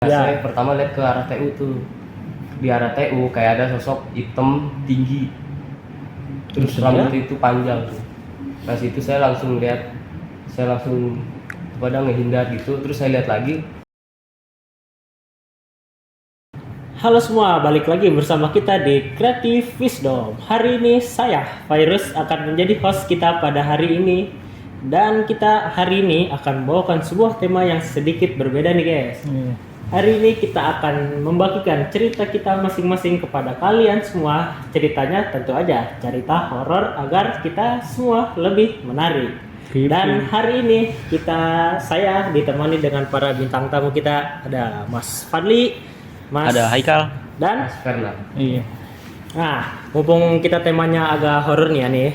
Saya pertama lihat ke arah TU tuh. Di arah TU kayak ada sosok hitam tinggi. Terus rambutnya itu panjang tuh. Pas itu saya langsung pada ngehindar gitu. Terus saya lihat lagi. Halo semua, balik lagi bersama kita di Creative Wisdom. Hari ini saya, Virus, akan menjadi host kita pada hari ini. Dan kita hari ini akan membawakan sebuah tema yang sedikit berbeda nih guys. Hari ini kita akan membagikan cerita kita masing-masing kepada kalian semua. Ceritanya tentu aja cerita horor agar kita semua lebih menarik. Dan hari ini saya ditemani dengan para bintang tamu kita. Ada Mas Fadli, ada Haikal dan Mas Fernand. Iya. Nah, mumpung kita temanya agak horor nih ya nih.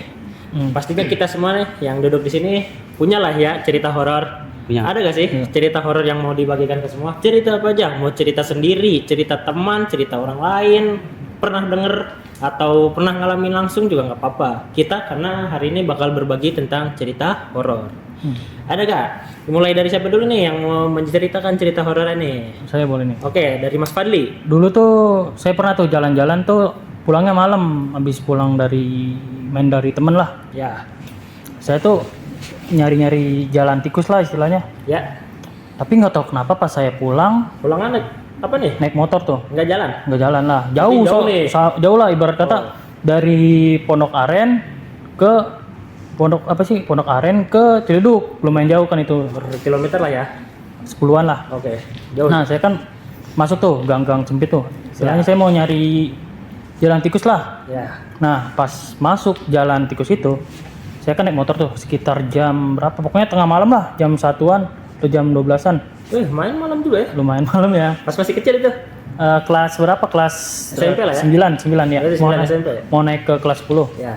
Pastinya kita semua nih yang duduk di sini punya lah ya cerita horor. Punya. Ada gak sih cerita horor yang mau dibagikan ke semua? Cerita apa aja? Mau cerita sendiri, cerita teman, cerita orang lain, pernah denger atau pernah ngalamin langsung juga nggak apa-apa. Kita karena hari ini bakal berbagi tentang cerita horor. Ada gak? Mulai dari siapa dulu nih yang mau menceritakan cerita horor ini? Saya boleh nih. Oke, dari Mas Fadli. Dulu tuh saya pernah tuh jalan-jalan tuh pulangnya malam, habis pulang dari main dari temen lah. Ya. Saya tuh nyari-nyari jalan tikus lah istilahnya. Ya. Tapi nggak tahu kenapa pas saya pulang Pulangan apa nih? naik motor tuh Nggak jalan? nggak jalan lah. Jauh, Jauh nih. jauh lah ibarat kata dari Pondok Aren ke Pondok Aren ke Ciledug, lumayan jauh kan itu. Berkilometer lah ya. 10-an lah. Oke. Jauh. Nah, saya kan masuk tuh gang-gang sempit tuh. Istilahnya saya mau nyari jalan tikus lah. Ya. Nah, pas masuk jalan tikus itu, saya kan naik motor tuh sekitar jam berapa? Pokoknya tengah malam lah, jam 1-an atau jam 12-an. Main malam juga ya? Lumayan malam ya. Pas masih kecil itu? Kelas berapa? Kelas SMP lah ya? 9 ya. Berarti 9 SMP ya? Mau naik ke kelas 10. Ya.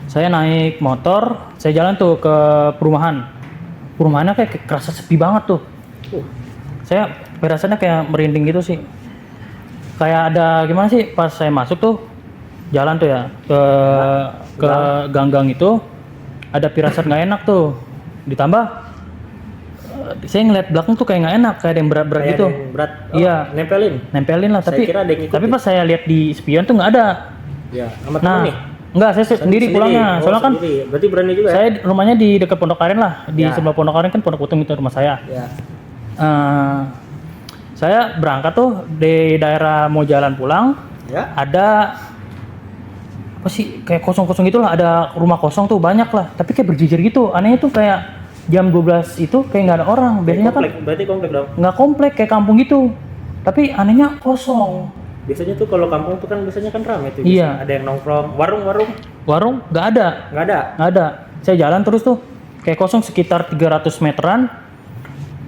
Saya naik motor, saya jalan tuh ke perumahan. Perumahannya kayak kerasa sepi banget tuh. Saya perasaannya kayak merinding gitu sih. Kayak ada gimana sih pas saya masuk tuh jalan tuh ya ke gang-gang itu ada firasat nggak enak tuh. Ditambah saya ngeliat belakang tuh kayak nggak enak, kayak ada yang berat-berat Kayak gitu. ada yang berat. Iya. Nempelin lah. Saya Tapi kira ada yang ngikutin. tapi pas saya lihat di spion tuh nggak ada. Ya. Sama Nah, temen nih? enggak, saya sendiri pulangnya. Soalnya kan sendiri. Berarti berani juga ya? saya rumahnya di dekat Pondok Aren lah, di Ya. sebelah Pondok Aren kan Pondok Utung itu rumah saya. Ya. Saya berangkat tuh di daerah mau jalan pulang, Ya. ada apa sih kayak kosong-kosong gitulah, ada rumah kosong tuh banyak lah, tapi kayak berjejer gitu. Anehnya tuh kayak jam 12 itu kayak nggak ada orang. Biasanya Komplek. Berarti komplek dong? kan nggak komplek kayak kampung gitu, tapi anehnya kosong. Biasanya tuh kalau kampung tuh kan biasanya kan ramai tuh. Iya. Ada yang nongkrong. Warung-warung? Warung nggak ada. Nggak ada? Nggak ada. Saya jalan terus tuh kayak kosong sekitar 300 meteran,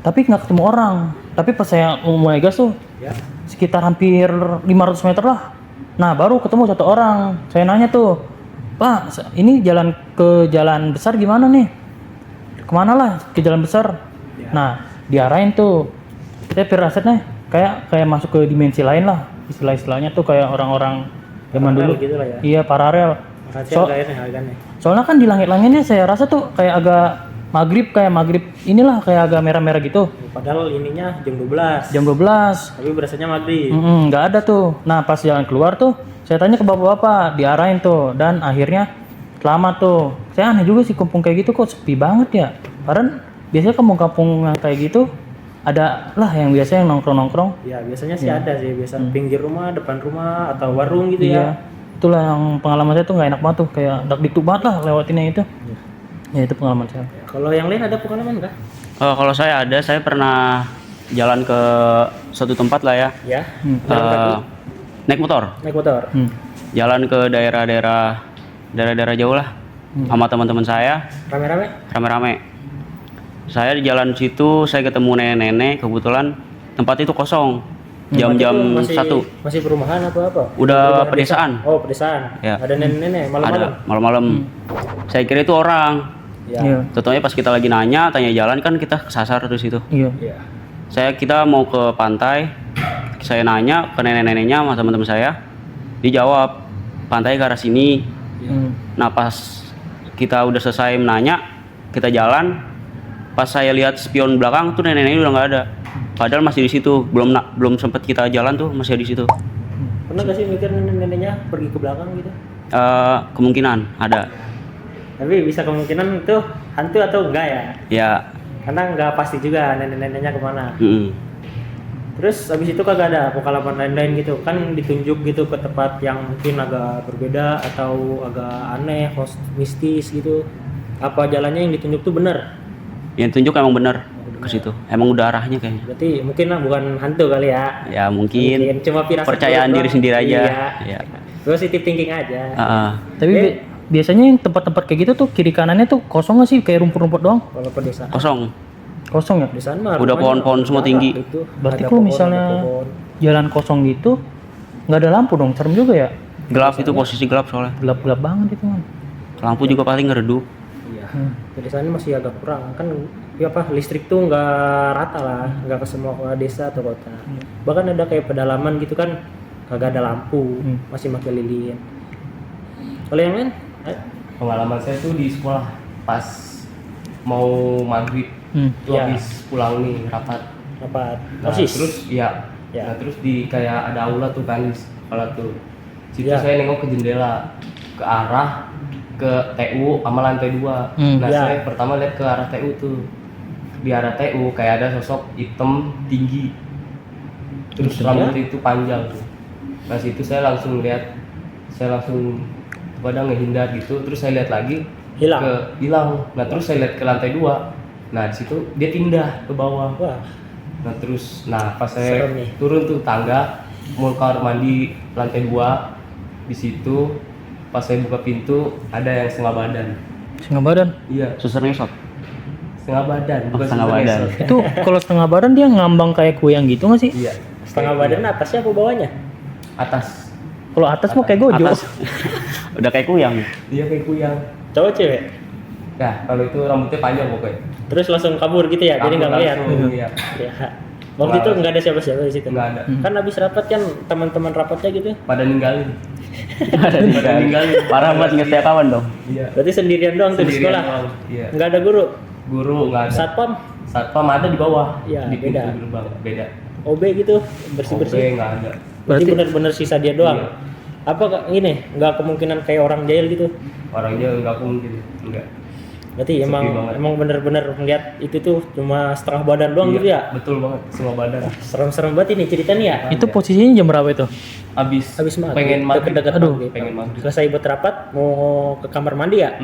tapi nggak ketemu orang. Tapi pas saya mulai gas tuh Ya. sekitar hampir 500 meter lah. Nah, baru ketemu satu orang. Saya nanya tuh, Pak, ini jalan ke jalan besar gimana nih? Kemana lah ke jalan besar? Ya. Nah, diarahin tuh. Saya firasatnya kayak masuk ke dimensi lain lah. Istilah-istilahnya tuh kayak orang-orang zaman Paralel dulu. gitu lah ya. Iya, paralel. Makasih harganya. Soalnya kan di langit-langitnya saya rasa tuh kayak agak maghrib inilah kayak agak merah-merah gitu. Padahal ininya jam 12. Jam 12. Tapi berasanya maghrib. Nggak ada tuh. Nah, pas jalan keluar tuh saya tanya ke bapak-bapak, diarahin tuh, dan akhirnya selamat tuh. Saya aneh juga sih kampung kayak gitu kok sepi banget ya. Padahal biasanya kampung-kampung yang kayak gitu ada lah yang biasanya yang nongkrong-nongkrong. Ya biasanya sih ada sih, biasa pinggir rumah, depan rumah, atau warung gitu Iya. ya. Itulah yang pengalaman saya tuh nggak enak banget tuh, kayak dak-dikduk banget lah lewatinnya itu. Ya itu pengalaman saya. Kalau yang lain ada pengalaman nggak? Kalau saya pernah jalan ke suatu tempat lah ya. Ya. Naik motor, Naik motor. jalan ke daerah jauh lah, sama teman-teman saya, Rame-rame? rame-rame. Saya di jalan situ, saya ketemu nenek-nenek, kebetulan tempat itu kosong, jam-jam Itu 1. Masih perumahan atau apa? Udah Perumahan pedesaan. desa? Oh pedesaan. Ya. Ada nenek-nenek malam-malam. Ada malam-malam. Saya kira itu orang. Ya. Iya. Tentunya pas kita lagi tanya jalan kan kita kesasar terus itu. Iya. Iya. Kita mau ke pantai, saya nanya ke nenek-neneknya sama teman-teman saya, dijawab pantai ke arah sini. Nah pas kita udah selesai menanya, kita jalan, pas saya lihat spion belakang tuh nenek-neneknya udah nggak ada. Padahal masih di situ, belum sempat kita jalan tuh masih di situ. Pernah gak sih mikir nenek-neneknya pergi ke belakang gitu? Kemungkinan ada. Tapi bisa kemungkinan itu hantu atau enggak ya? Ya. Karena nggak pasti juga nenek-neneknya kemana. Mm-mm. Terus abis itu kagak ada pengalaman lain-lain gitu kan, ditunjuk gitu ke tempat yang mungkin agak berbeda atau agak aneh, mistis gitu. Apa jalannya yang ditunjuk tuh benar? Yang tunjuk emang bener ke situ. Emang udah arahnya kayaknya. Berarti mungkin lah bukan hantu kali ya? Ya mungkin Cuma firasat percayaan doang. diri sendiri aja. Iya. Ya. Positive thinking aja. Tapi biasanya yang tempat-tempat kayak gitu tuh kiri kanannya tuh kosong nggak sih, kayak rumput-rumput doang? Kalau pedesaan. Kosong. Kosong ya? Pedesaan mah Udah rumahnya pohon-pohon semua jarang tinggi. gitu. Berarti Ada kalau pohon, misalnya ada pohon. jalan kosong gitu nggak ada lampu dong, serem juga ya? Gelap itu, posisi gelap soalnya. Gelap-gelap banget itu kan. Lampu juga paling ngeredup. Iya. Pedesaannya masih agak kurang kan, ya apa, listrik tuh nggak rata lah, nggak ke semua desa atau kota. Bahkan ada kayak pedalaman gitu kan, kagak ada lampu, masih pakai lilin. Kalau yang lain, Pengalaman saya tuh di sekolah pas mau maghrib tuh Iya. habis pulang nih rapat. apa? Nah, OSIS. terus ya, Ya. nah terus di kayak ada aula tuh kan di sekolah tuh. Situ Ya. saya nengok ke jendela ke arah ke TU sama lantai 2. Nah, Ya. saya pertama lihat ke arah TU tuh. Di arah TU kayak ada sosok hitam tinggi. Terus rambutnya itu panjang tuh. Nah, situ saya langsung pada ngehindar gitu. Terus saya lihat lagi hilang. Nah, terus saya lihat ke lantai 2. Nah, di situ dia pindah ke bawah. Wah, Nah terus, pas saya serem nih. turun tuh tangga mau ke kamar mandi lantai 2, di situ pas saya buka pintu ada yang setengah badan. Setengah badan. Iya, Suster ngesot. setengah badan. bukan setengah suster badan. ngesot. Itu kalau setengah badan dia ngambang kayak kuyang gitu nggak sih? Iya. setengah badan atasnya apa bawahnya? Atas. Kalau atas mah kayak gojo. Atas. Udah kayak kuyang. Dia kayak kuyang. Cowok cewek? Nah kalau itu rambutnya panjang pokoknya. Terus langsung kabur gitu ya, jadi nggak ngeliat. Iya. Ya. Waktu itu nggak ada siapa-siapa di situ. Nggak ada. Kan habis rapat kan teman-teman rapatnya gitu. Pada ninggalin. Pada ninggalin. Parah banget, nggak setia kawan dong. Iya. Berarti sendirian doang tuh di Sendirian sekolah. doang. Iya. Nggak ada guru. Guru nggak ada. Satpam, Satpam ada di bawah. Iya, Di pintu beda. gerbang beda. OB gitu, OB bersih-bersih. nggak ada. Berarti Berarti- benar-benar sisa dia doang. Iya. Apa ini? Nggak kemungkinan kayak orang jahil gitu. Orangnya nggak mungkin. Enggak. Berarti Sepi emang banget. benar-benar melihat itu tuh cuma setengah badan doang gitu ya. Betul banget, semua badan. Serem-serem banget ini cerita nih ya. Itu posisinya jam berapa itu? Habis Habis maghrib, pengen maghrib. deket-deket Aduh, maghrib. pengen maghrib. Selesai buat rapat mau ke kamar mandi ya.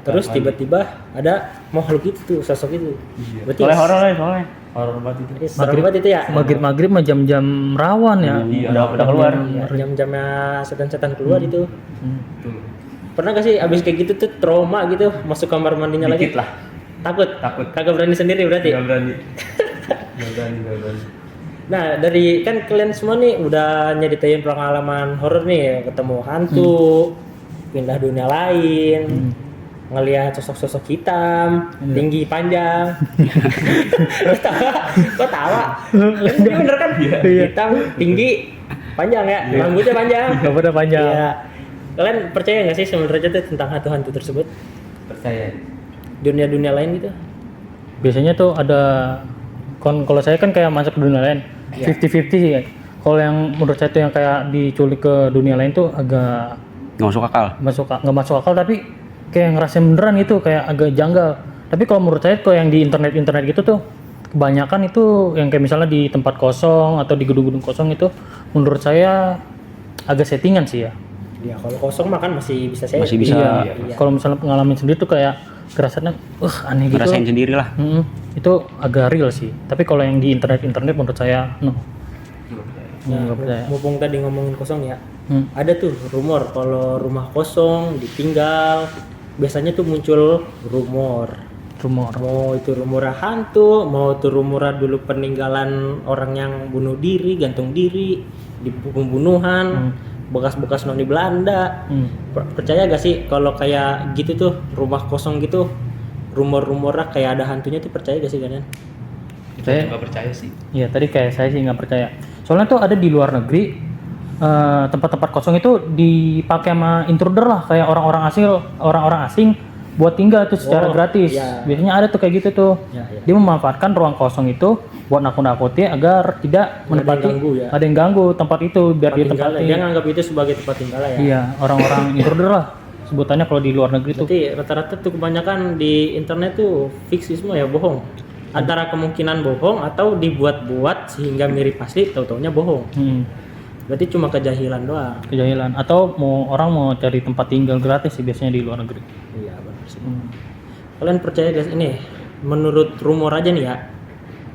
Terus tiba-tiba ada makhluk itu tuh, sosok itu. Iya. Berarti Soalnya horor ya, soalnya. Horor banget itu. serem banget itu ya. Maghrib mah jam-jam rawan ya. Iya. Udah keluar. Iya, jam-jamnya setan-setan keluar itu. Betul. Pernah gak sih abis kayak gitu tuh trauma gitu masuk kamar mandinya lagi? Dikit lah. Takut? Takut. Kagak berani sendiri berarti? Gak berani. Gak berani. Nah dari kan kalian semua nih udah nyeritain pengalaman horor nih, ketemu hantu, pindah dunia lain, ngelihat sosok-sosok hitam, tinggi panjang. Kok tawa? Ini bener kan? Hitam, tinggi, panjang ya, rambutnya panjang. Rambutnya panjang. Iya. Kalian percaya nggak sih sebenarnya tuh tentang hantu-hantu tersebut? Percaya. Dunia-dunia lain gitu? Biasanya tuh ada kalau saya kan kayak masuk ke dunia lain. 50-50 sih ya. Kalau yang menurut saya tuh yang kayak diculik ke dunia lain tuh agak Nggak masuk akal. nggak masuk akal, tapi kayak ngerasain beneran itu kayak agak janggal. Tapi kalau menurut saya kalau yang di internet gitu tuh kebanyakan itu yang kayak misalnya di tempat kosong atau di gedung-gedung kosong itu menurut saya agak settingan sih ya. Ya kalau kosong mah kan masih bisa saya. Masih bisa. Iya. Kalau misalnya pengalaman sendiri tuh kayak kerasannya aneh gitu. Ngerasain sendiri lah. Itu agak real sih. Tapi kalau yang di internet menurut saya no. Nggak percaya. Mumpung tadi ngomongin kosong ya, Hmm. ada tuh rumor kalau rumah kosong ditinggal, biasanya tuh muncul rumor. Mau itu rumor hantu, mau itu rumor dulu peninggalan orang yang bunuh diri, gantung diri, di pembunuhan, bekas-bekas noni Belanda. Percaya gak sih kalau kayak gitu tuh rumah kosong gitu, rumor-rumornya kayak ada hantunya tuh, percaya gak sih kalian? Saya juga percaya sih. Iya, tadi kayak saya sih nggak percaya. Soalnya tuh ada di luar negeri tempat-tempat kosong itu dipakai sama intruder lah, kayak orang-orang asing buat tinggal tuh secara Oh, gratis. iya. Biasanya ada tuh kayak gitu tuh. Ya, ya. Dia memanfaatkan ruang kosong itu buat nakut-nakuti agar tidak menempati ganggu ya. ada yang ganggu tempat itu biar dia Tempat tinggalnya. tempati. Dia nganggap itu sebagai tempat tinggal ya. Iya, orang-orang intruder lah sebutannya kalau di luar negeri tuh. Berarti rata-rata tuh kebanyakan di internet tuh fiksi semua ya, bohong. Antara kemungkinan bohong atau dibuat-buat sehingga mirip asli, tahu-taunya bohong. Berarti cuma kejahilan doang. Kejahilan atau orang mau cari tempat tinggal gratis sih biasanya di luar negeri. Iya benar sih. Kalian percaya guys ini? Menurut rumor aja nih ya,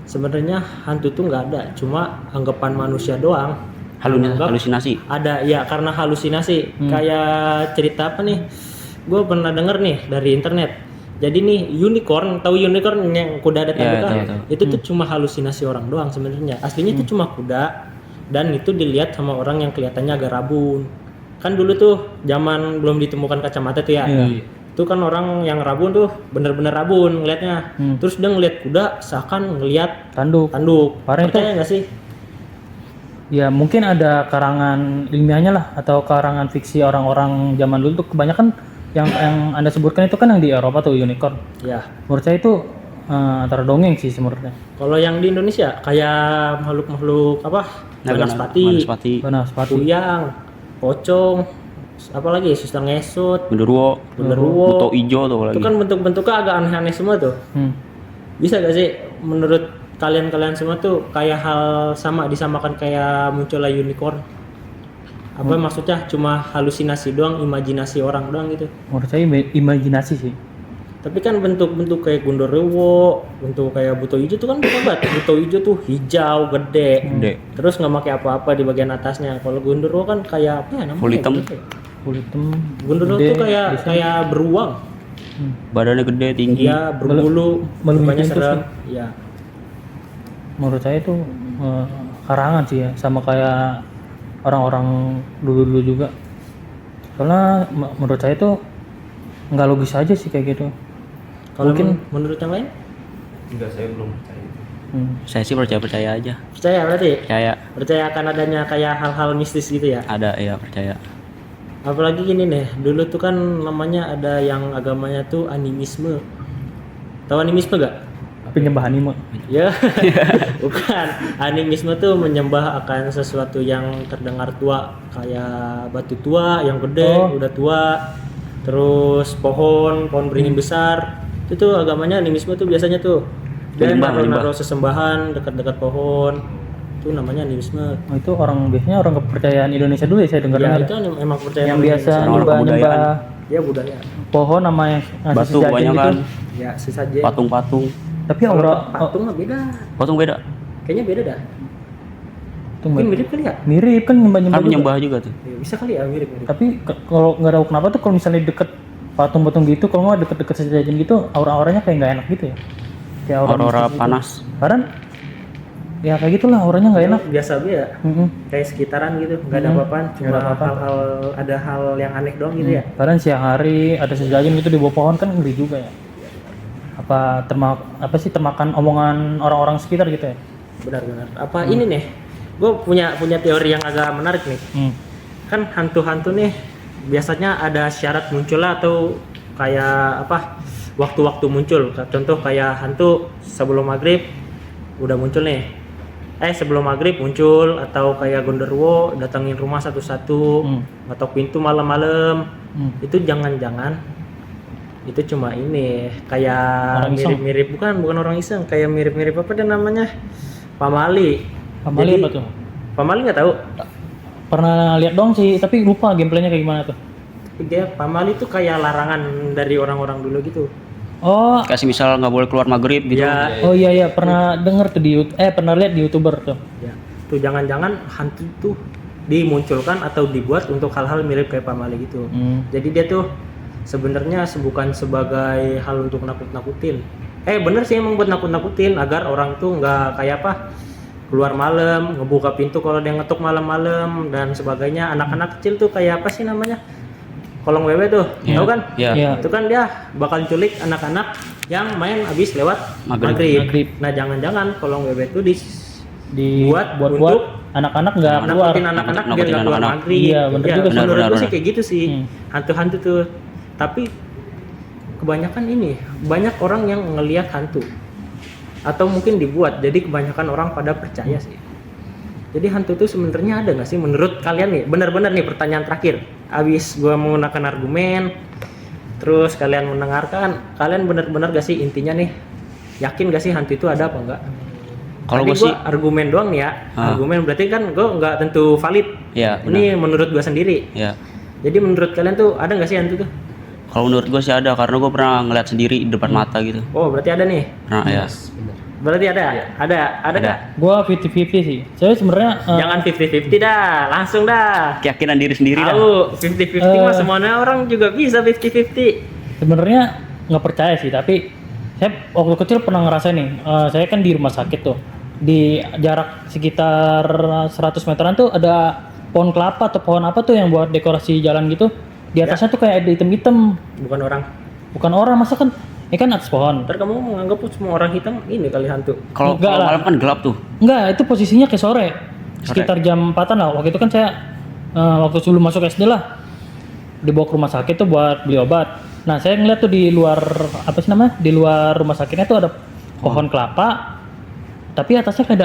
sebenarnya hantu tuh nggak ada, cuma anggapan manusia doang. Halusinasi. Ada ya karena halusinasi. Kayak cerita apa nih? Gue pernah denger nih dari internet. Jadi nih unicorn, tahu unicorn yang kuda ada tanduknya? tahu. Itu tuh cuma halusinasi orang doang sebenarnya. Aslinya itu cuma kuda dan itu dilihat sama orang yang kelihatannya agak rabun. Kan dulu tuh zaman belum ditemukan kacamata tuh ya. Iya. Itu kan orang yang rabun tuh bener-bener rabun ngelihatnya. Terus dia ngelihat kuda seakan ngelihat Tanduk. Parah itu. Percaya nggak sih? Ya mungkin ada karangan ilmiahnya lah atau karangan fiksi orang-orang zaman dulu tuh kebanyakan yang Anda sebutkan itu kan yang di Eropa tuh unicorn. Ya. Menurut saya itu antara dongeng sih sebenarnya. Kalau yang di Indonesia kayak makhluk-makhluk apa? Banaspati, Banaspati. kuyang, pocong, apalagi suster ngesot, Genderuwo. Buto ijo tuh lagi. itu kan bentuk-bentuknya agak aneh-aneh semua tuh. Bisa gak sih menurut kalian semua tuh kayak hal sama disamakan kayak munculnya unicorn? Apa maksudnya cuma halusinasi doang, imajinasi orang doang gitu? Menurut saya imajinasi sih. Tapi kan bentuk-bentuk kayak Gondorewo, bentuk kayak buto ijo tuh kan bukan banget. Buto ijo tuh hijau, gede. Terus nggak pakai apa-apa di bagian atasnya. Kalau Gondorewo kan kayak apa ya namanya? Full hitam. Kulit hitam. Gondorewo gede, tuh kayak beruang. Badannya gede, tinggi. Dia berbulu, Belum mukanya pintu serem. Iya. Menurut saya itu karangan sih ya, sama kayak orang-orang dulu-dulu juga. Soalnya menurut saya itu nggak logis aja sih kayak gitu. Kalau Mungkin- menurut yang lain? Enggak, saya belum percaya. Saya sih percaya aja. Percaya berarti? Percaya. Percaya akan adanya kayak hal-hal mistis gitu ya? Ada ya, percaya. Apalagi gini nih, dulu tuh kan namanya ada yang agamanya tuh animisme. Tahu animisme gak? Penyembah anime. Ya, bukan. Animisme tuh menyembah akan sesuatu yang terdengar tua, kayak batu tua yang gede, udah tua. Terus pohon beringin besar. Itu tuh agamanya animisme tuh biasanya tuh. Dan naruh sesembahan dekat-dekat pohon. Itu namanya animisme. Oh, itu biasanya orang kepercayaan Indonesia dulu ya saya dengar. Ya, itu emang percaya yang biasa nyembah ya budaya. pohon sama yang ngasih Batu sesajen banyak gitu. kan. Ya, sesajen. Patung-patung. Tapi aura Patung mah beda. Patung beda. Kayaknya beda dah. itu Mungkin mirip kali ya? mirip kan nyembah-nyembah Kan juga. menyembah juga tuh. Ya, bisa kali ya mirip-mirip. Tapi kalau nggak tahu kenapa tuh kalau misalnya deket patung-patung gitu, kalau nggak deket-deket sesajen gitu, aura-auranya kayak nggak enak gitu ya. Kayak Aura mistis gitu. panas. Karena ya kayak gitulah auranya nggak enak. Biasa aja ya. Kayak sekitaran gitu, nggak ada apa-apaan, cuma Nggak ada apa-apa. hal-hal ada hal yang aneh doang gitu ya. Kadang siang hari ada sesajen gitu di bawah pohon kan ngeri juga ya. Apa sih termakan omongan orang-orang sekitar gitu ya. Benar-benar. Apa ini nih? Gue punya teori yang agak menarik nih. Kan hantu-hantu nih biasanya ada syarat munculnya atau kayak apa? Waktu-waktu muncul. Contoh kayak hantu sebelum maghrib udah muncul nih. Sebelum maghrib muncul atau kayak Gondorewo datangin rumah satu-satu, ngetok pintu malam-malam. Itu jangan-jangan itu cuma ini kayak Orang iseng. mirip-mirip bukan orang iseng, kayak mirip-mirip apa dia namanya? Pamali. Pamali Jadi, apa tuh? Pamali nggak tahu. Pernah lihat dong sih, tapi lupa gameplaynya kayak gimana tuh. Dia Pamali itu kayak larangan dari orang-orang dulu gitu. Oh, Kasih misal nggak boleh keluar maghrib gitu. Ya, oh iya pernah denger tuh pernah lihat di YouTuber tuh. ya. Tuh jangan-jangan hantu tuh dimunculkan atau dibuat untuk hal-hal mirip kayak Pamali gitu. Jadi dia tuh sebenarnya bukan sebagai hal untuk nakut-nakutin. Bener sih emang buat nakut-nakutin agar orang tuh nggak kayak apa keluar malam, ngebuka pintu kalau dia ngetuk malam-malam dan sebagainya. Anak-anak kecil tuh kayak apa sih namanya? Kolong wewe tuh, tahu kan? Iya. Itu kan dia bakal culik anak-anak yang main habis lewat Maghrib. maghrib. Nah jangan-jangan kolong wewe tuh dibuat buat untuk anak-anak nggak keluar. nakutin anak-anak biar Nakutin nggak keluar anak-anak. maghrib. Iya, bener juga sih. menurut Benar, gue sih benar. kayak gitu sih hantu-hantu tuh. Tapi kebanyakan ini banyak orang yang ngelihat hantu atau mungkin dibuat, jadi kebanyakan orang pada percaya sih. Jadi hantu itu sebenarnya ada nggak sih menurut kalian nih? Benar-benar nih pertanyaan terakhir. Abis gua menggunakan argumen, terus kalian mendengarkan, kalian benar-benar gak sih intinya nih? Yakin gak sih hantu itu ada apa enggak? Kalau Tadi gue sih, gua argumen doang nih ya. Argumen berarti kan gua nggak tentu valid. ya Ini menurut gua sendiri. ya. Jadi menurut kalian tuh ada nggak sih hantu tuh? Kalau menurut gue sih ada, karena gue pernah ngeliat sendiri di depan mata gitu. Oh berarti ada nih. Nah ya. Berarti ada? Ada nggak? Gua 50-50 sih. Saya sebenarnya Jangan 50-50 dah, langsung dah. Keyakinan diri sendiri dah. Tahu 50-50 mah semuanya orang juga bisa 50-50. sebenarnya nggak percaya sih, tapi saya waktu kecil pernah ngerasain nih. Saya kan di rumah sakit tuh, di jarak sekitar 100 meteran tuh ada pohon kelapa atau pohon apa tuh yang buat dekorasi jalan gitu. Di atasnya tuh kayak ada hitam-hitam. Bukan orang. Bukan orang, masa kan ini kan atas pohon. Ntar kamu menganggap semua orang hitam ini kali hantu. Kalau Enggak lah. malam kan gelap tuh. Enggak, itu posisinya kayak sore. Sekitar jam 4-an lah. Waktu itu kan saya waktu sebelum masuk SD lah, dibawa ke rumah sakit tuh buat beli obat. Nah, saya ngeliat tuh di luar apa sih namanya? Di luar rumah sakitnya tuh ada pohon kelapa. Tapi atasnya kayak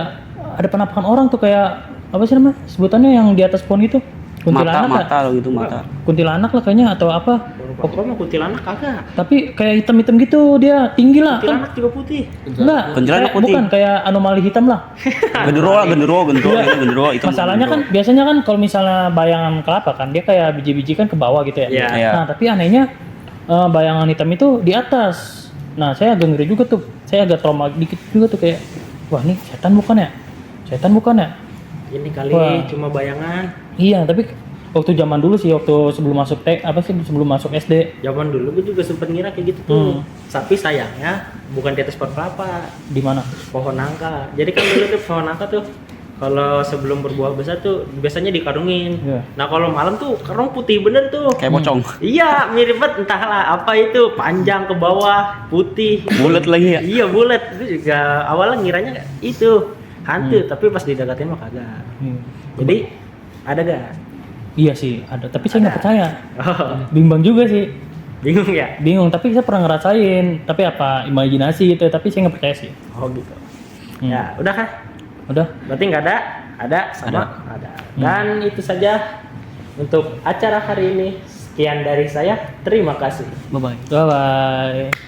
ada penampakan orang tuh, kayak apa sih namanya? Sebutannya yang di atas pohon itu. Kuntilanak ya? Mata gitu, mata. Kuntilanak lah kayaknya atau apa. Pokoknya kuntilanak kagak. Tapi kayak hitam-hitam gitu, dia tinggi lah kan. Kuntilanak juga putih. Enggak, Kuntilanak kayak- putih. bukan kayak anomali hitam lah. Genderuwo itu. Masalahnya kan biasanya kan kalau misalnya bayangan kelapa kan dia kayak biji-biji kan ke bawah gitu ya. Iya. Iya. Nah, tapi anehnya bayangan hitam itu di atas. Nah, saya agak ngeri juga tuh. Saya agak trauma dikit juga tuh, kayak wah, ini setan bukan ya? Setan bukan ya? Ini kali Wah. cuma bayangan. Iya, tapi waktu zaman dulu sih, waktu sebelum masuk sebelum masuk SD. Zaman dulu gue juga sempet ngira kayak gitu tuh. Tapi sayangnya bukan di atas pohon kelapa, Di mana? pohon nangka. Jadi kan dulu tuh pohon nangka tuh kalau sebelum berbuah besar tuh biasanya dikarungin. Iya. Nah kalau malam tuh karung putih bener tuh. Kayak pocong. Iya mirip banget, entahlah apa itu, panjang ke bawah, putih. Bulat lagi ya. Iya bulat. Itu juga awalnya ngiranya itu hantu, tapi pas didekatin mah kagak. Jadi ada gak? Iya sih, ada. Tapi saya nggak percaya. Oh, Bimbang juga sih. bingung ya? Bingung, tapi saya pernah ngerasain. Tapi apa imajinasi gitu ya, tapi saya nggak percaya sih. Oh gitu. Hmm. Ya udah kan? Udah. Berarti nggak ada? Ada sama? Ada. Dan itu saja untuk acara hari ini. Sekian dari saya. Terima kasih. Bye bye. Bye bye.